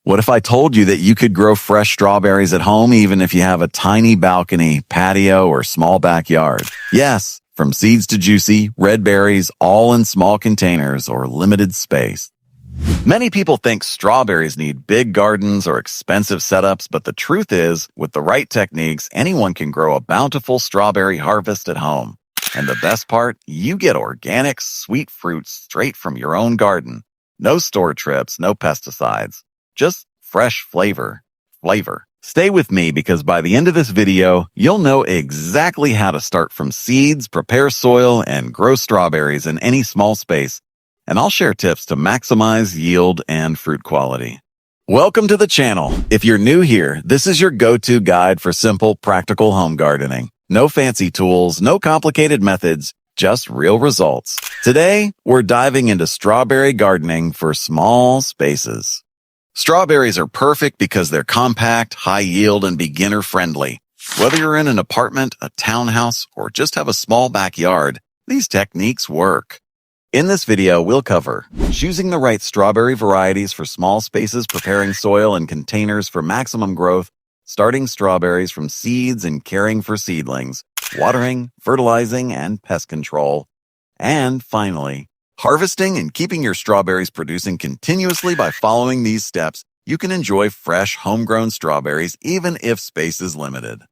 What if I told you that you could grow fresh strawberries at home even if you have a tiny balcony, patio, or small backyard? Yes, from seeds to juicy, red berries, all in small containers or limited space. Many people think strawberries need big gardens or expensive setups, but the truth is, with the right techniques, anyone can grow a bountiful strawberry harvest at home. And the best part, you get organic, sweet fruits straight from your own garden. No store trips, no pesticides. Just fresh flavor. Stay with me because by the end of this video, you'll know exactly how to start from seeds, prepare soil, and grow strawberries in any small space. And I'll share tips to maximize yield and fruit quality. Welcome to the channel. If you're new here, this is your go-to guide for simple, practical home gardening. No fancy tools, no complicated methods, just real results. Today, we're diving into strawberry gardening for small spaces. Strawberries are perfect because they're compact, high yield, and beginner friendly. Whether you're in an apartment, a townhouse, or just have a small backyard, these techniques work. In this video, we'll cover choosing the right strawberry varieties for small spaces, preparing soil and containers for maximum growth, starting strawberries from seeds and caring for seedlings, watering, fertilizing, and pest control, and finally, harvesting and keeping your strawberries producing continuously. By following these steps, you can enjoy fresh, homegrown strawberries even if space is limited.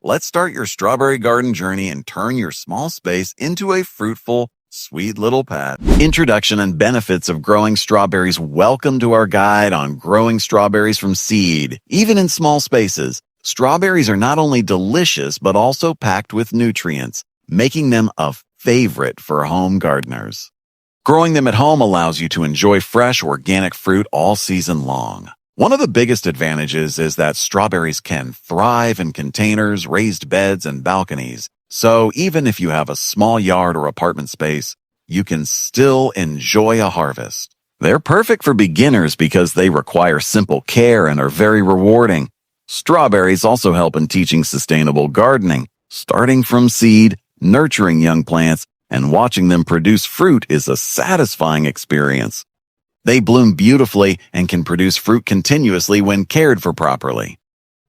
Let's start your strawberry garden journey and turn your small space into a fruitful, sweet little pad. Introduction and benefits of growing strawberries. Welcome to our guide on growing strawberries from seed. Even in small spaces, strawberries are not only delicious but also packed with nutrients, making them a favorite for home gardeners. Growing them at home allows you to enjoy fresh, organic fruit all season long. One of the biggest advantages is that strawberries can thrive in containers, raised beds, and balconies. So even if you have a small yard or apartment space, you can still enjoy a harvest. They're perfect for beginners because they require simple care and are very rewarding. Strawberries also help in teaching sustainable gardening. Starting from seed, nurturing young plants, and watching them produce fruit is a satisfying experience. They bloom beautifully and can produce fruit continuously when cared for properly.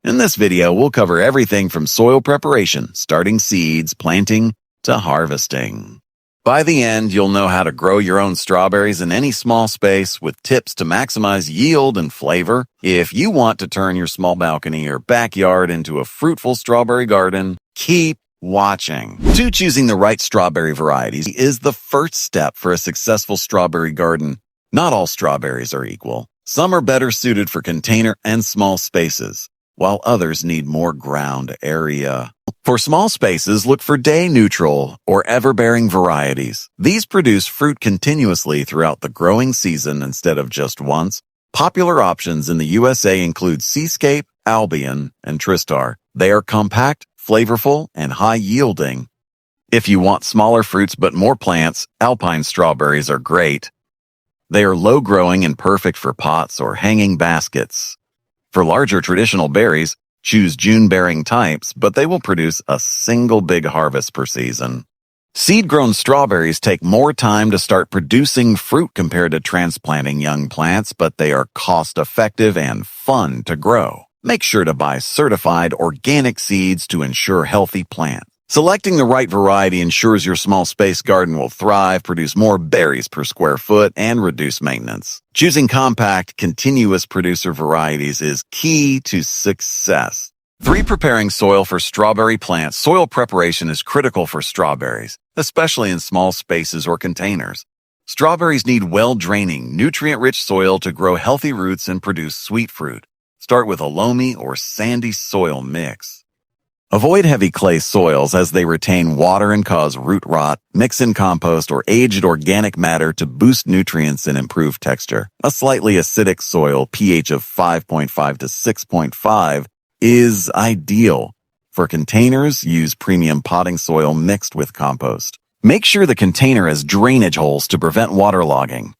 In this video, we'll cover everything from soil preparation, starting seeds, planting, to harvesting. By the end, you'll know how to grow your own strawberries in any small space with tips to maximize yield and flavor. If you want to turn your small balcony or backyard into a fruitful strawberry garden, keep watching. Choosing the right strawberry varieties is the first step for a successful strawberry garden. Not all strawberries are equal. Some are better suited for container and small spaces, while others need more ground area. For small spaces, look for day-neutral or ever-bearing varieties. These produce fruit continuously throughout the growing season instead of just once. Popular options in the USA include Seascape, Albion, and Tristar. They are compact, flavorful, and high-yielding. If you want smaller fruits but more plants, Alpine strawberries are great. They are low-growing and perfect for pots or hanging baskets. For larger traditional berries, choose June-bearing types, but they will produce a single big harvest per season. Seed-grown strawberries take more time to start producing fruit compared to transplanting young plants, but they are cost-effective and fun to grow. Make sure to buy certified organic seeds to ensure healthy plants. Selecting the right variety ensures your small space garden will thrive, produce more berries per square foot, and reduce maintenance. Choosing compact, continuous producer varieties is key to success. 3. Preparing soil for strawberry plants. Soil preparation is critical for strawberries, especially in small spaces or containers. Strawberries need well-draining, nutrient-rich soil to grow healthy roots and produce sweet fruit. Start with a loamy or sandy soil mix. Avoid heavy clay soils as they retain water and cause root rot. Mix in compost or aged organic matter to boost nutrients and improve texture. A slightly acidic soil, pH of 5.5 to 6.5, is ideal. For containers, use premium potting soil mixed with compost. Make sure the container has drainage holes to prevent waterlogging.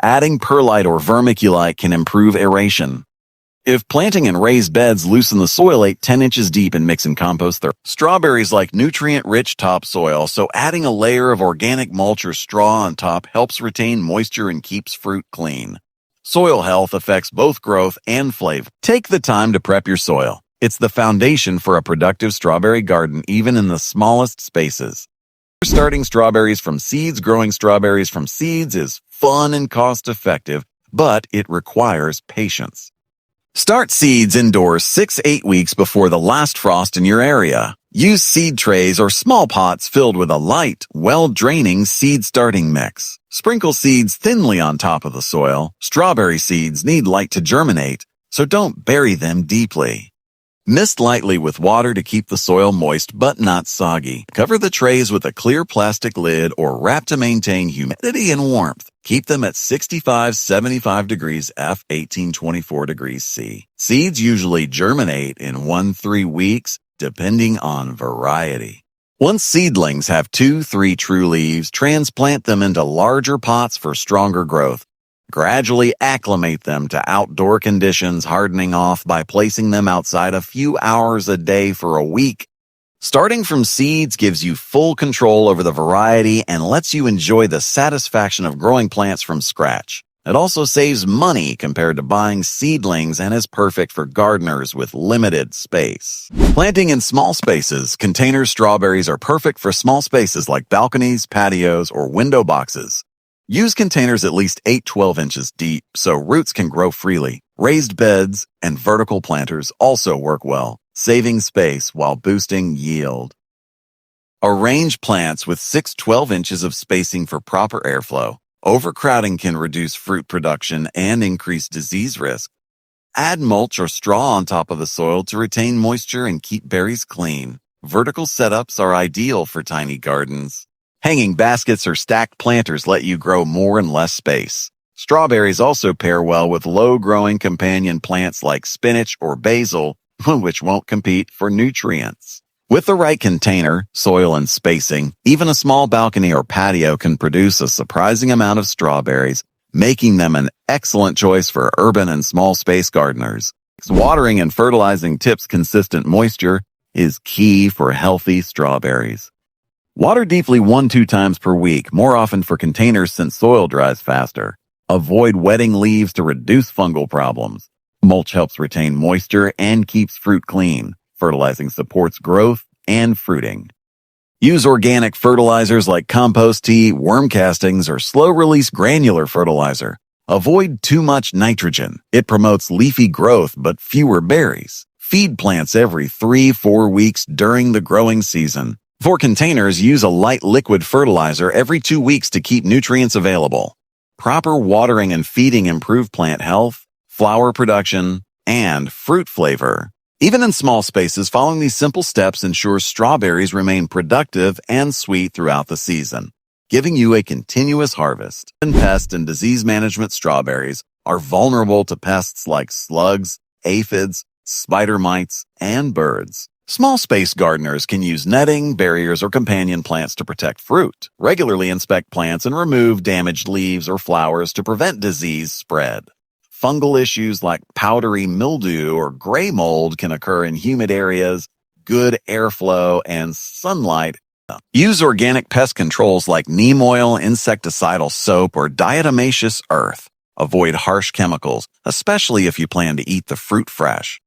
Adding perlite or vermiculite can improve aeration. If planting in raised beds, loosen the soil 8-10 inches deep and mix in compost. Strawberries like nutrient-rich topsoil, so adding a layer of organic mulch or straw on top helps retain moisture and keeps fruit clean. Soil health affects both growth and flavor. Take the time to prep your soil. It's the foundation for a productive strawberry garden, even in the smallest spaces. Starting strawberries from seeds, growing strawberries from seeds is fun and cost-effective, but it requires patience. Start seeds indoors 6-8 weeks before the last frost in your area. Use seed trays or small pots filled with a light, well-draining seed starting mix. Sprinkle seeds thinly on top of the soil. Strawberry seeds need light to germinate, so don't bury them deeply. Mist lightly with water to keep the soil moist but not soggy. Cover the trays with a clear plastic lid or wrap to maintain humidity and warmth. Keep them at 65-75 degrees F, 18-24 degrees C. Seeds usually germinate in 1-3 weeks, depending on variety. Once seedlings have 2-3 true leaves, transplant them into larger pots for stronger growth. Gradually acclimate them to outdoor conditions, hardening off by placing them outside a few hours a day for a week. Starting from seeds gives you full control over the variety and lets you enjoy the satisfaction of growing plants from scratch. It also saves money compared to buying seedlings and is perfect for gardeners with limited space. Planting in small spaces, container strawberries are perfect for small spaces like balconies, patios, or window boxes. Use containers at least 8-12 inches deep so roots can grow freely. Raised beds and vertical planters also work well, saving space while boosting yield. Arrange plants with 6-12 inches of spacing for proper airflow. Overcrowding can reduce fruit production and increase disease risk. Add mulch or straw on top of the soil to retain moisture and keep berries clean. Vertical setups are ideal for tiny gardens. Hanging baskets or stacked planters let you grow more in less space. Strawberries also pair well with low-growing companion plants like spinach or basil, which won't compete for nutrients. With the right container, soil, and spacing, even a small balcony or patio can produce a surprising amount of strawberries, making them an excellent choice for urban and small space gardeners. Watering and fertilizing tips consistent moisture is key for healthy strawberries. Water deeply 1-2 times per week, more often for containers since soil dries faster. Avoid wetting leaves to reduce fungal problems. Mulch helps retain moisture and keeps fruit clean. Fertilizing supports growth and fruiting. Use organic fertilizers like compost tea, worm castings, or slow-release granular fertilizer. Avoid too much nitrogen. It promotes leafy growth but fewer berries. Feed plants every 3-4 weeks during the growing season. For containers, use a light liquid fertilizer every 2 weeks to keep nutrients available. Proper watering and feeding improve plant health, flower production, and fruit flavor. Even in small spaces, following these simple steps ensures strawberries remain productive and sweet throughout the season, giving you a continuous harvest. Pest and disease management strawberries are vulnerable to pests like slugs, aphids, spider mites, and birds. Small space gardeners can use netting, barriers, or companion plants to protect fruit. Regularly inspect plants and remove damaged leaves or flowers to prevent disease spread. Fungal issues like powdery mildew or gray mold can occur in humid areas. Good airflow and sunlight. Use organic pest controls like neem oil, insecticidal soap, or diatomaceous earth. Avoid harsh chemicals, especially if you plan to eat the fruit fresh.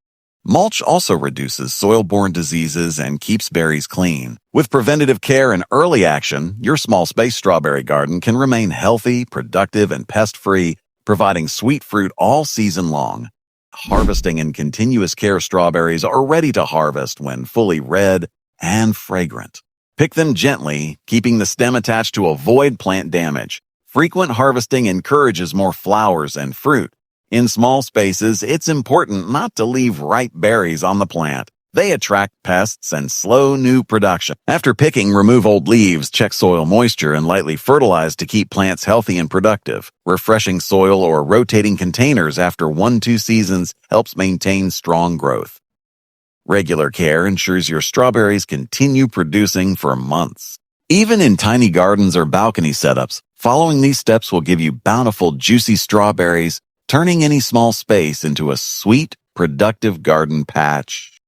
Mulch also reduces soil-borne diseases and keeps berries clean. With preventative care and early action, your small space strawberry garden can remain healthy, productive, and pest-free, providing sweet fruit all season long. Harvesting and continuous care strawberries are ready to harvest when fully red and fragrant. Pick them gently, keeping the stem attached to avoid plant damage. Frequent harvesting encourages more flowers and fruit. In small spaces, it's important not to leave ripe berries on the plant. They attract pests and slow new production. After picking, remove old leaves, check soil moisture, and lightly fertilize to keep plants healthy and productive. Refreshing soil or rotating containers after 1-2 seasons helps maintain strong growth. Regular care ensures your strawberries continue producing for months. Even in tiny gardens or balcony setups, following these steps will give you bountiful, juicy strawberries, turning any small space into a sweet, productive garden patch.